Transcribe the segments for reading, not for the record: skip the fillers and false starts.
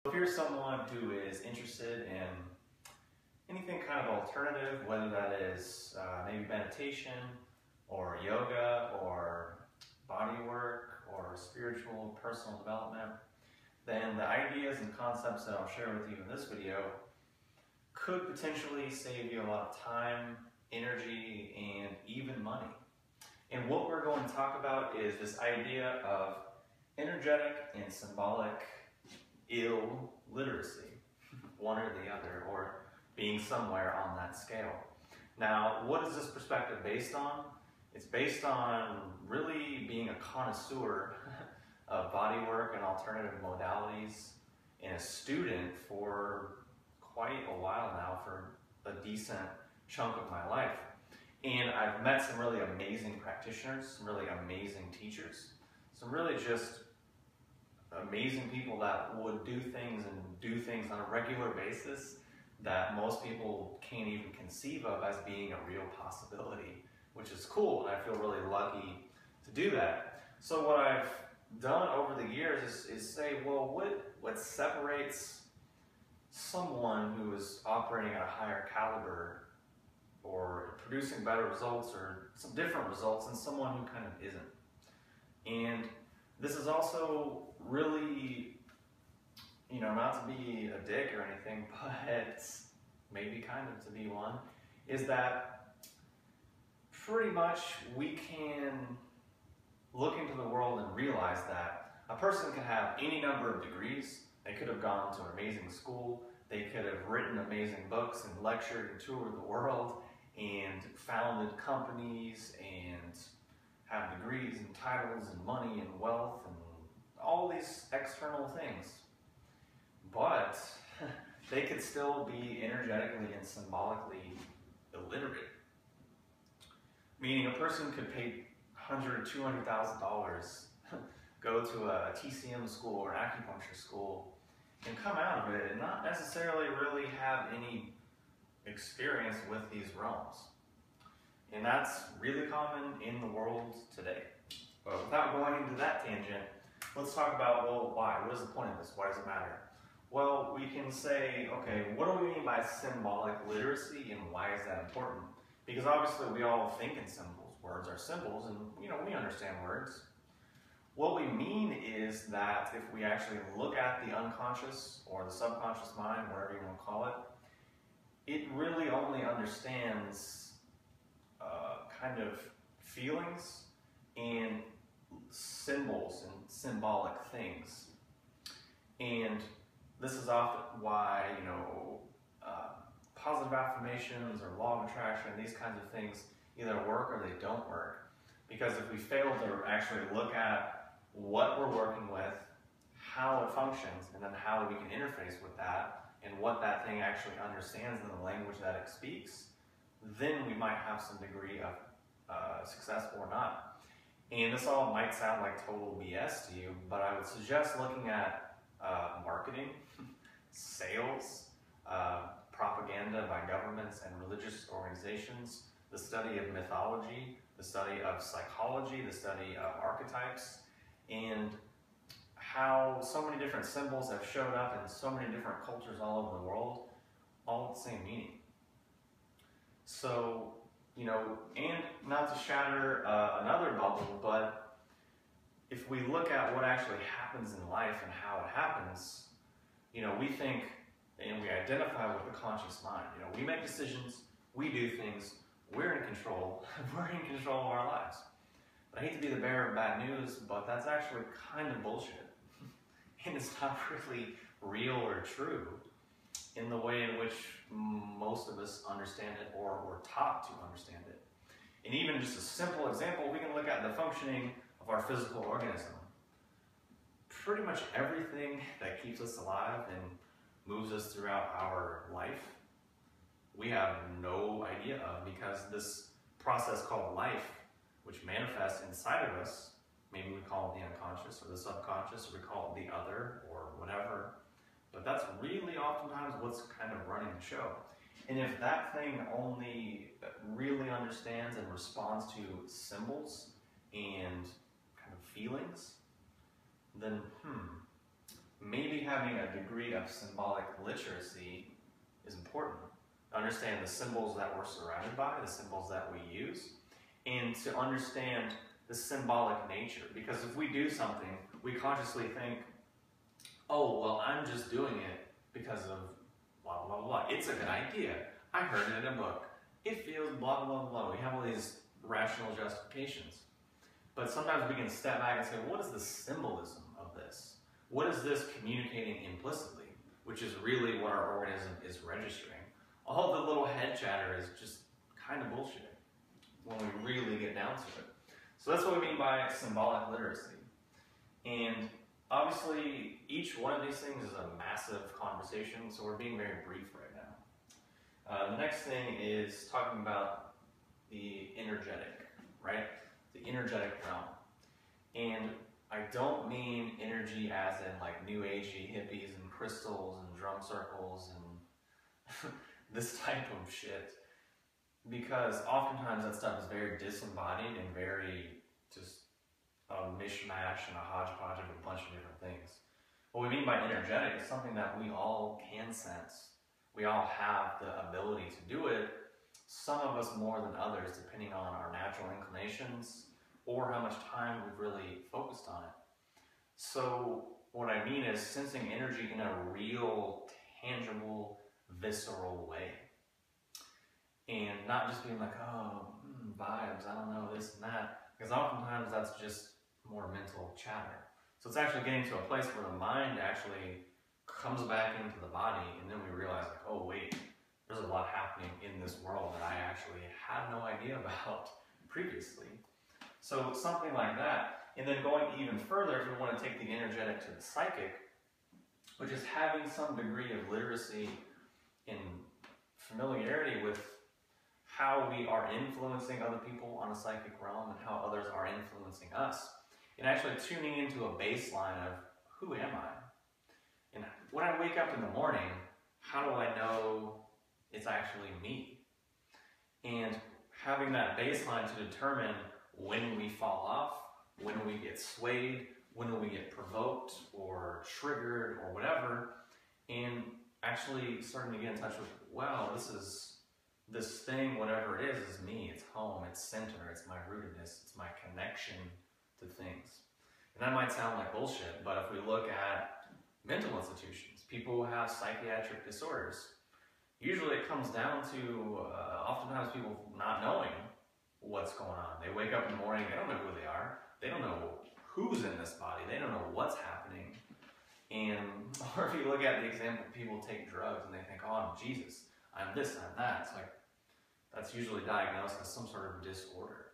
If you're someone who is interested in anything kind of alternative, whether that is maybe meditation or yoga or body work or spiritual personal development, then the ideas and concepts that I'll share with you in this video could potentially save you a lot of time, energy, and even money. And what we're going to talk about is this idea of energetic and symbolic illiteracy, one or the other, or being somewhere on that scale. Now, what is this perspective based on? It's based on really being a connoisseur of body work and alternative modalities and a student for quite a while now, for a decent chunk of my life. And I've met some really amazing practitioners, some really amazing teachers, some really just amazing people that would do things on a regular basis that most people can't even conceive of as being a real possibility, which is cool, and I feel really lucky to do that. So what I've done over the years is say, well, what separates someone who is operating at a higher caliber or producing better results or some different results than someone who kind of isn't? And this is also really, not to be a dick or anything, but maybe kind of to be one, is that pretty much we can look into the world and realize that a person can have any number of degrees. They could have gone to an amazing school, they could have written amazing books and lectured and toured the world and founded companies and have degrees and titles and money and wealth and all these external things. But they could still be energetically and symbolically illiterate. Meaning a person could pay $100,000, $200,000, go to a TCM school or acupuncture school and come out of it and not necessarily really have any experience with these realms. And that's really common in the world today. But without going into that tangent, let's talk about, well, why? What is the point of this? Why does it matter? Well, we can say, okay, what do we mean by symbolic literacy and why is that important? Because obviously we all think in symbols. Words are symbols and, we understand words. What we mean is that if we actually look at the unconscious or the subconscious mind, whatever you want to call it, it really only understands kind of feelings and symbols and symbolic things. And this is often why, positive affirmations or law of attraction, these kinds of things either work or they don't work. Because if we fail to actually look at what we're working with, how it functions, and then how we can interface with that, and what that thing actually understands in the language that it speaks, then we might have some degree of success or not. And this all might sound like total BS to you, but I would suggest looking at marketing, sales, propaganda by governments and religious organizations, the study of mythology, the study of psychology, the study of archetypes, and how so many different symbols have showed up in so many different cultures all over the world, all with the same meaning. So, and not to shatter another bubble, but if we look at what actually happens in life and how it happens, we think and we identify with the conscious mind. We make decisions, we do things, we're in control, we're in control of our lives. But I hate to be the bearer of bad news, but that's actually kind of bullshit. And it's not really real or true in the way in which most of us understand it or were taught to understand it. And even just a simple example, we can look at the functioning of our physical organism. Pretty much everything that keeps us alive and moves us throughout our life, we have no idea of, because this process called life, which manifests inside of us, maybe we call it the unconscious or the subconscious, or we call it the other or whatever, but that's really oftentimes what's kind of running the show. And if that thing only really understands and responds to symbols and kind of feelings, then maybe having a degree of symbolic literacy is important. Understand the symbols that we're surrounded by, the symbols that we use, and to understand the symbolic nature. Because if we do something, we consciously think, oh, well, I'm just doing it because of blah, blah, blah. It's a good idea. I heard it in a book. It feels blah, blah, blah. We have all these rational justifications. But sometimes we can step back and say, well, what is the symbolism of this? What is this communicating implicitly? Which is really what our organism is registering. All the little head chatter is just kind of bullshit when we really get down to it. So that's what we mean by symbolic literacy. And obviously, each one of these things is a massive conversation, so we're being very brief right now. The next thing is talking about the energetic, right? The energetic realm. And I don't mean energy as in like new agey hippies and crystals and drum circles and this type of shit. Because oftentimes that stuff is very disembodied and very just a mishmash and a hodgepodge of a bunch of different things. What we mean by energetic is something that we all can sense. We all have the ability to do it, some of us more than others, depending on our natural inclinations or how much time we've really focused on it. So what I mean is sensing energy in a real, tangible, visceral way. And not just being like, oh, vibes, I don't know, this and that. Because oftentimes that's just more mental chatter. So it's actually getting to a place where the mind actually comes back into the body, and then we realize, like, oh wait, there's a lot happening in this world that I actually had no idea about previously. So something like that. And then going even further, if we want to take the energetic to the psychic, which is having some degree of literacy and familiarity with how we are influencing other people on a psychic realm and how others are influencing us. And actually tuning into a baseline of, who am I? And when I wake up in the morning, how do I know it's actually me? And having that baseline to determine when we fall off, when we get swayed, when we get provoked or triggered or whatever, and actually starting to get in touch with, wow, this thing, whatever it is me. It's home, it's center, it's my rootedness, it's my connection to things. And that might sound like bullshit, but if we look at mental institutions, people who have psychiatric disorders, usually it comes down to oftentimes people not knowing what's going on. They wake up in the morning, they don't know who they are, they don't know who's in this body, they don't know what's happening. And, or if you look at the example, people take drugs and they think, oh, I'm Jesus, I'm this, I'm that. It's like, that's usually diagnosed as some sort of disorder.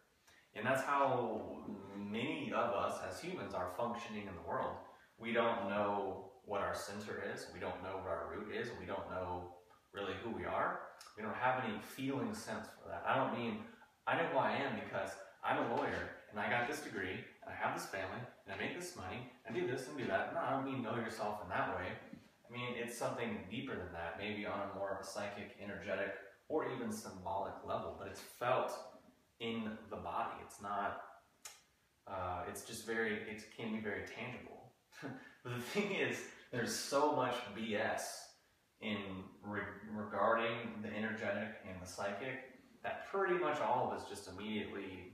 And that's how many of us as humans are functioning in the world. We don't know what our center is, we don't know what our root is, we don't know really who we are. We don't have any feeling sense for that. I don't mean, I know who I am because I'm a lawyer and I got this degree and I have this family and I make this money and do this and do that. No, I don't mean know yourself in that way. I mean, it's something deeper than that, maybe on a more of a psychic, energetic, or even symbolic level, but it's felt in the body. It's not, it's just it can be very tangible. But the thing is, there's so much BS in regarding the energetic and the psychic that pretty much all of us just immediately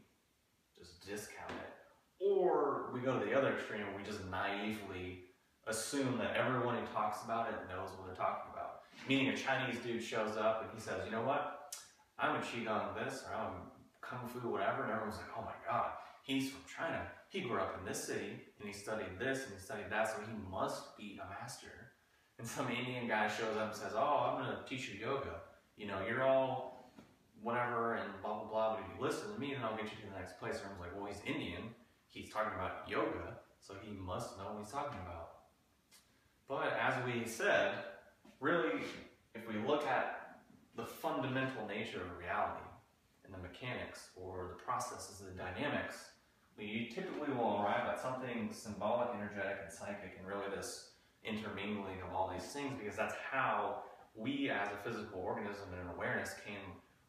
just discount it. Or we go to the other extreme and we just naively assume that everyone who talks about it knows what they're talking about. Meaning a Chinese dude shows up and he says, you know what, I'm a Qigong this, or I'm Kung Fu whatever, and everyone's like, oh my god, he's from China, he grew up in this city, and he studied this, and he studied that, so he must be a master. And some Indian guy shows up and says, oh, I'm going to teach you yoga. You know, you're all whatever, and blah, blah, blah, but if you listen to me, then I'll get you to the next place. And everyone's like, well, he's Indian, he's talking about yoga, so he must know what he's talking about. But as we said, really, if we look at the fundamental nature of reality and the mechanics or the processes and the dynamics, we typically will arrive at something symbolic, energetic, and psychic, and really this intermingling of all these things, because that's how we as a physical organism and an awareness can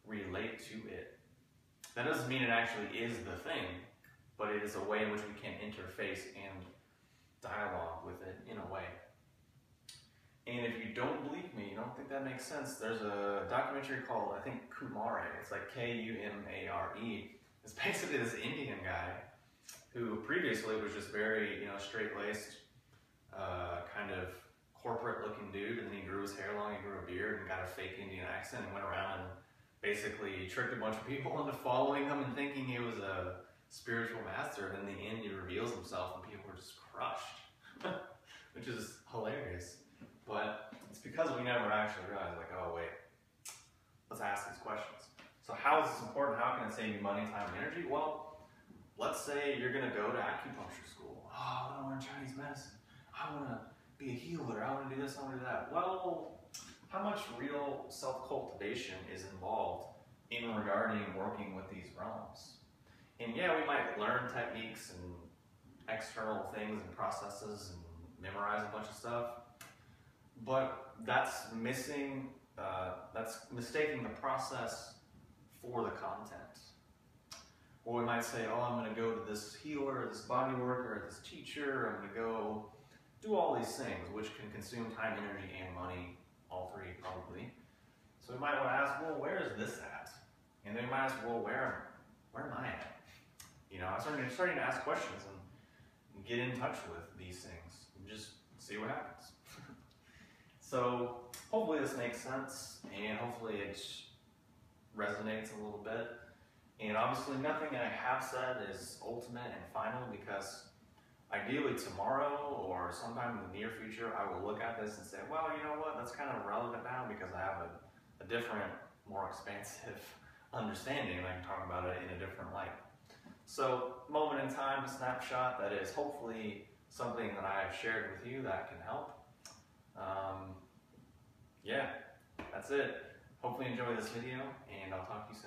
relate to it. That doesn't mean it actually is the thing, but it is a way in which we can interface and dialogue with it in a way. And if you don't believe me, you don't think that makes sense, there's a documentary called, I think, Kumare. It's like Kumare. It's basically this Indian guy who previously was just very, straight-laced, kind of corporate-looking dude, and then he grew his hair long, he grew a beard, and got a fake Indian accent, and went around and basically tricked a bunch of people into following him and thinking he was a spiritual master. And in the end, he reveals himself, and people were just crushed, which is hilarious. But it's because we never actually realize, like, oh wait, let's ask these questions. So how is this important? How can it save you money, time, and energy? Well, let's say you're going to go to acupuncture school. Oh, I want to learn Chinese medicine. I want to be a healer. I want to do this, I want to do that. Well, how much real self-cultivation is involved in regarding working with these realms? And yeah, we might learn techniques and external things and processes and memorize a bunch of stuff, but that's mistaking the process for the content. Or we might say, oh, I'm going to go to this healer, this body worker, this teacher, I'm going to go do all these things, which can consume time, energy, and money, all three probably. So we might want to ask, well, where is this at? And then we might ask, well, where am I at? I'm starting to ask questions and get in touch with these things and just see what happens. So hopefully this makes sense, and hopefully it resonates a little bit. And obviously nothing I have said is ultimate and final, because ideally tomorrow or sometime in the near future, I will look at this and say, well, you know what, that's kind of relevant now because I have a different, more expansive understanding, and I can talk about it in a different light. So, moment in time, a snapshot that is hopefully something that I have shared with you that can help. Yeah, that's it. Hopefully enjoy this video, and I'll talk to you soon.